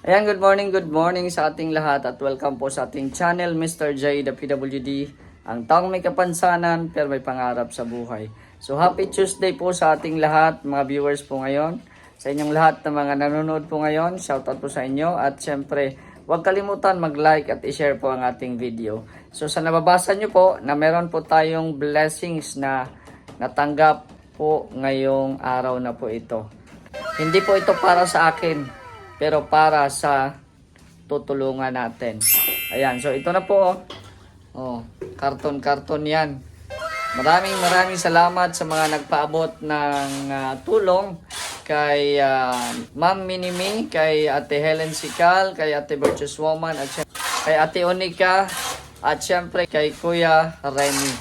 Ayan, good morning sa ating lahat at welcome po sa ating channel, Mr. J, the PWD, ang taong may kapansanan pero may pangarap sa buhay. So happy Tuesday po sa ating lahat, mga viewers po ngayon. Sa inyong lahat na mga nanonood po ngayon, shoutout po sa inyo at syempre, huwag kalimutan mag-like at i-share po ang ating video. So sa nababasa nyo po na meron po tayong blessings na natanggap po ngayong araw na po ito. Hindi po ito para sa akin, pero para sa tutulungan natin. Ayan, so ito na po. Karton-karton yan. Maraming salamat sa mga nagpaabot ng tulong kay Ma'am Minimi, kay Ate Helen Sical, kay Ate Virtuous Woman, at kay Ate Onika, at syempre kay Kuya Remy.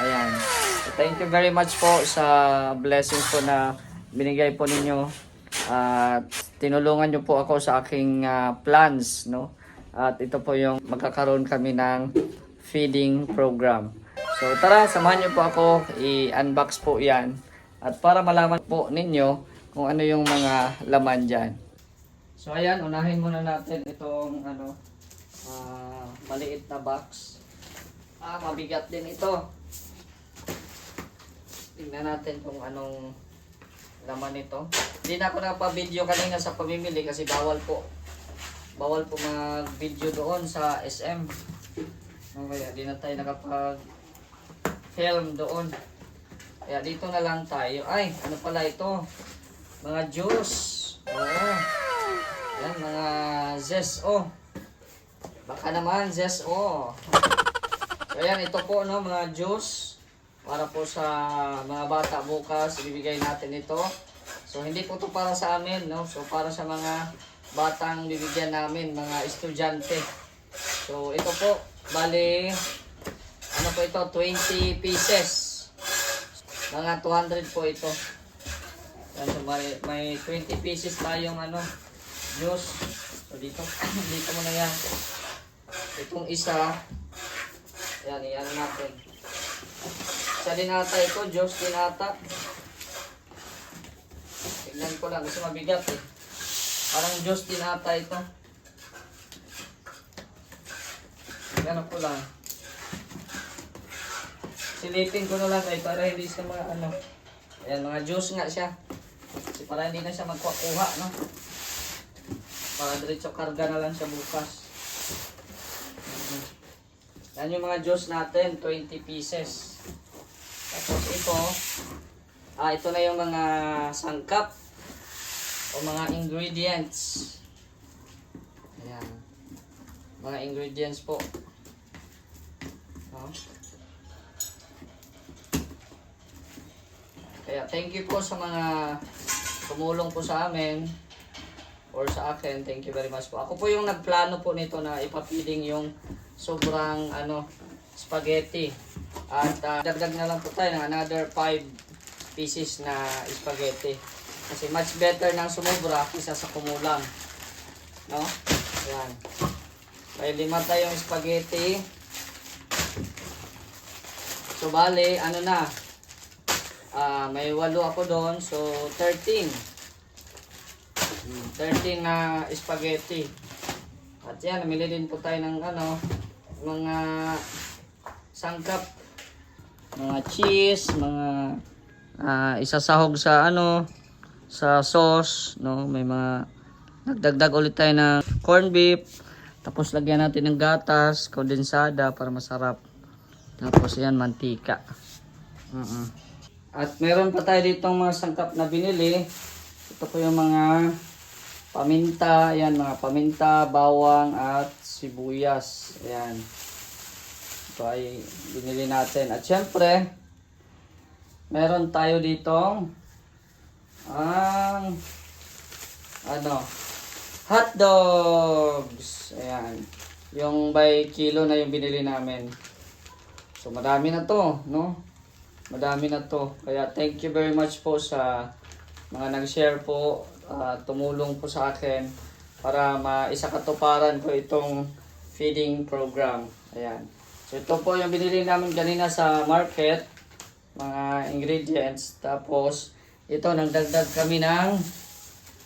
Ayan. So, thank you very much po sa blessings po na binigay po ninyo. At tinulungan nyo po ako sa aking plans, no? At ito po yung magkakaroon kami ng feeding program. So tara, samahan nyo po ako, i-unbox po yan. At para malaman po ninyo kung ano yung mga laman dyan. So ayan, unahin muna natin itong maliit na box. Mabigat din ito. Tingnan natin kung anong laman nito. Hindi na ako nagpa-video kanina sa pamimili kasi bawal po. Bawal po mag-video doon sa SM. Kaya di na tayo nakapag-film doon. Kaya dito na lang tayo. Ay, ano pala ito? Mga juice. Oo. Yan, mga ZESO. Baka naman ZESO. So yan, ito po no, mga juice. Para po sa mga bata bukas, ibibigay natin ito. So hindi po ito para sa amin, no? So para sa mga batang bibigyan namin, mga estudyante. So ito po, bali, ano po ito, 20 pieces. Mga 200 po ito. Yan, so may 20 pieces tayong juice. So dito, dito mo na yan. Itong isa, yan, iyan natin. Sa din ata ito, juice din ata. Tignan ko lang kasi mabigat eh. Parang juice din ata ito. Tignan ko lang. Silipin ko na lang ay para hindi siya ayan, mga juice nga siya. Kasi para hindi na siya magkuha, no? Para diretso karga na lang siya bukas. Yan yung mga juice natin, 20 pieces. Tapos ito na yung mga sangkap o mga ingredients. Ayan. Mga ingredients po. Kaya thank you po sa mga tumulong po sa amin or sa akin. Thank you very much po. Ako po yung nagplano po nito na ipapiding yung sobrang spaghetti. At dagdag na lang po tayo ng another 5 pieces na spaghetti. Kasi much better ng sumobra kaysa sa kumulang. No? Ayan. May 5 tayong spaghetti. So bale, may 8 ako doon. So 13. 13 na spaghetti. At yan, namili din po tayo ng mga sangkap, mga cheese, mga isasahog sa sa sauce, no? May mga nagdagdag ulit tayo ng corned beef. Tapos lagyan natin ng gatas, kondensada para masarap. Tapos yan, mantika. At meron pa tayo ditong mga sangkap na binili. Ito po yung mga paminta, ayan, mga paminta, bawang at sibuyas. Ayan. Ito ay binili natin. At syempre, meron tayo ditong hot dogs. Ayan. Yung by kilo na yung binili namin. So madami na to, no? Madami na to. Kaya thank you very much po sa mga nag-share po, tumulong po sa akin para maisakatuparan ko itong feeding program. Ayan. So ito po yung binili namin kanina sa market, mga ingredients. Tapos ito, nagdagdag kami ng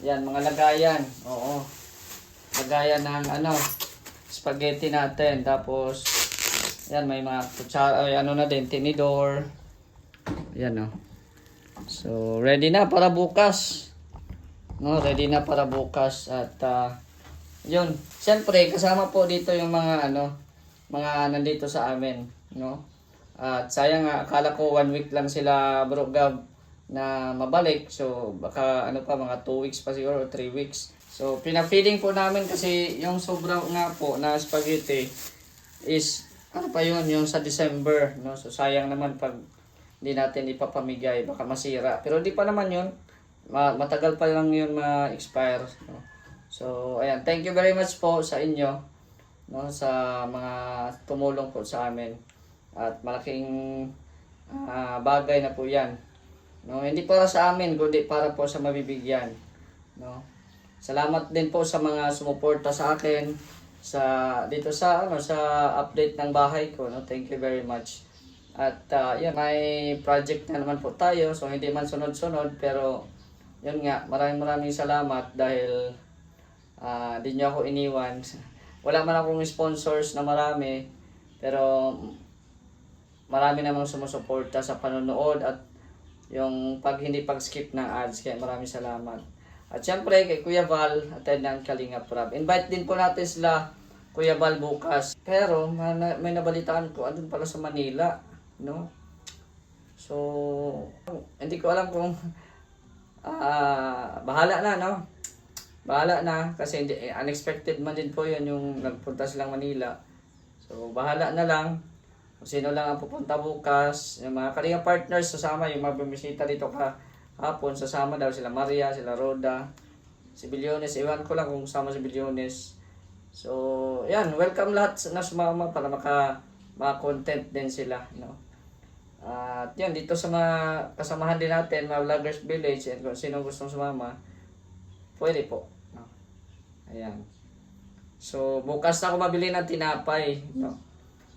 yan, mga lagayan. Oo. lagayan ng ano, spaghetti natin. Tapos, yan, may mga kutsara, ay, ano na din, tinidor. Yan, oh. So, ready na para bukas. No, ready na para bukas. At, yun. Siyempre, kasama po dito yung mga, ano, mga nandito sa amin. No? At sayang nga, akala ko 1 week lang sila, Bro Gab, na mabalik. So, baka, ano pa, mga 2 weeks pa siguro, 3 weeks. So, pinafeeding po namin kasi yung sobra nga po na spaghetti is, ano pa yun, yung sa December. No? So, sayang naman pag hindi natin ipapamigay, baka masira. Pero di pa naman yun. Matagal pa lang yun ma-expire. No? So, ayan. Thank you very much po sa inyo. No? Sa mga tumulong po sa amin. At malaking bagay na po yan. No? Hindi para sa amin, kundi para po sa mabibigyan. No? Salamat din po sa mga sumuporta sa akin dito sa sa update ng bahay ko. No? Thank you very much. At yun, may project na naman po tayo. So, hindi man sunod-sunod. Pero, yun nga, maraming salamat dahil di nyo ako iniwan. Wala man akong sponsors na marami. Pero, marami namang sumusuporta sa panonood at yung hindi pag-skip ng ads. Kaya maraming salamat. At syempre, kay Kuya Val, attend ng Kalingap Rab. Invite din po natin sila, Kuya Val, bukas. Pero, may nabalitaan ko, andun pala sa Manila. No? So, hindi ko alam kung bahala na, no? Bahala na kasi unexpected man din po 'yun yung nagpunta silang Manila. So, bahala na lang kung sino lang ang pupunta bukas. Yung mga Kalinga partners sasama, yung mga bumisita dito hapon, sasama daw sila Maria, sila Roda, si Bilyones. Iwan ko lang kung sama si Bilyones. So, yan, welcome lahat na sumama para maka-content din sila, no? At yan, dito sa mga kasamahan din natin, mga Vloggers Village, and kung sino gustong sumama, pwede po. No? Ayan. So, bukas na ako mabili ng tinapay. No?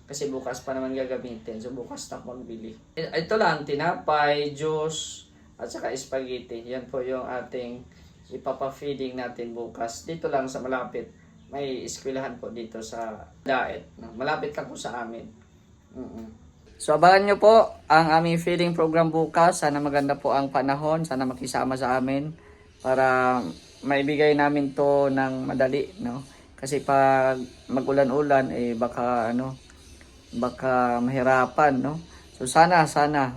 Kasi bukas pa naman gagamitin. So, bukas na ako magbili. Ito lang, tinapay, juice, at saka spaghetti. Yan po yung ating ipapa-feeding natin bukas. Dito lang sa malapit. May eskwelahan po dito sa Daet. No? Malapit lang po sa amin. So, abangan nyo po ang aming feeding program bukas. Sana maganda po ang panahon. Sana makisama sa amin para maibigay namin to ng madali, no? Kasi pag magulan-ulan, baka mahirapan, no? So, sana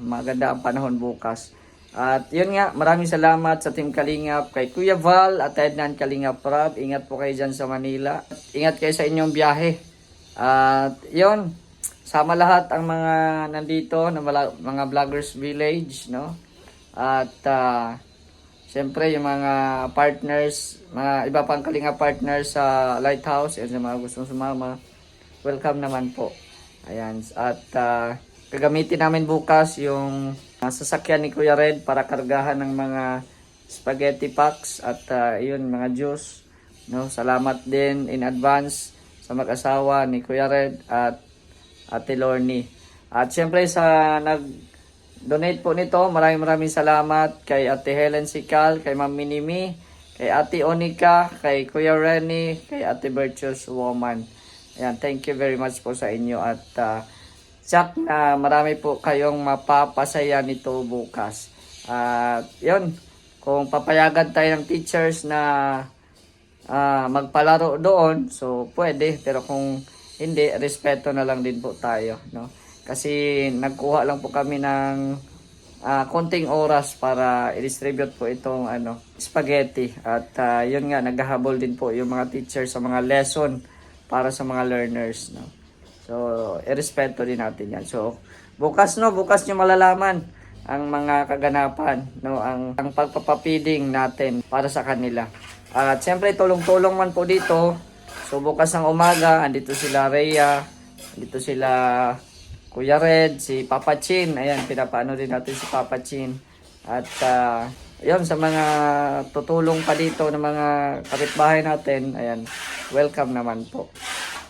maganda ang panahon bukas. At yun nga, maraming salamat sa Team Kalingap, kay Kuya Val at Ednan Kalingap Rab. Ingat po kayo dyan sa Manila. Ingat kayo sa inyong biyahe. At yun, sama lahat ang mga nandito, na mga Vloggers Village, no? At siyempre yung mga partners, mga iba pang Kalinga partners sa Lighthouse, at sa mga gustong sumama, welcome naman po. Ayan. At gagamitin namin bukas yung sasakyan ni Kuya Red para kargahan ng mga spaghetti packs at yun, mga juice, no? Salamat din in advance sa mag-asawa ni Kuya Red at Ate Lorny. At syempre sa nag-donate po nito, maraming salamat kay Ate Helen Sikal, kay Ma'am Minimi, kay Ate Onika, kay Kuya Renny, kay Ate Virtuous Woman. Ayan, thank you very much po sa inyo at Jack, na marami po kayong mapapasaya nito bukas. At yun, kung papayagan tayo ng teachers na magpalaro doon, so pwede, pero kung hindi, respeto na lang din po tayo, no? Kasi nagkuha lang po kami ng konting oras para i-distribute po itong spaghetti. At yun nga, naghahabol din po yung mga teachers sa mga lesson para sa mga learners, no? So, i-respeto din natin yan. So, bukas nyo malalaman ang mga kaganapan, no? Ang pagpapapiding natin para sa kanila. At siyempre, tulong-tulong man po dito. So, bukas ng umaga, andito sila Rhea, andito sila Kuya Red, si Papa Chin. Ayan, pinapaano din natin si Papa Chin. At, yun, sa mga tutulong pa dito ng mga kapitbahay natin, ayan, welcome naman po.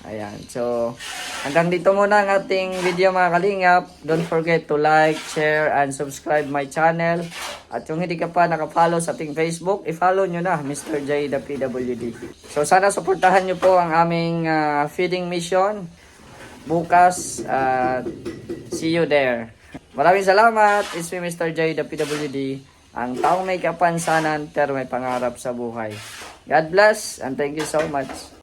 Ayan, so, hanggang dito muna ang ating video mga Kalingap. Don't forget to like, share, and subscribe my channel. At yung hindi ka pa nakafollow sa ating Facebook, i-follow nyo na, Mr. J the PWD. So sana suportahan nyo po ang aming feeding mission bukas. See you there. Maraming salamat. It's me, Mr. J the PWD. Ang taong may kapansanan pero may pangarap sa buhay. God bless and thank you so much.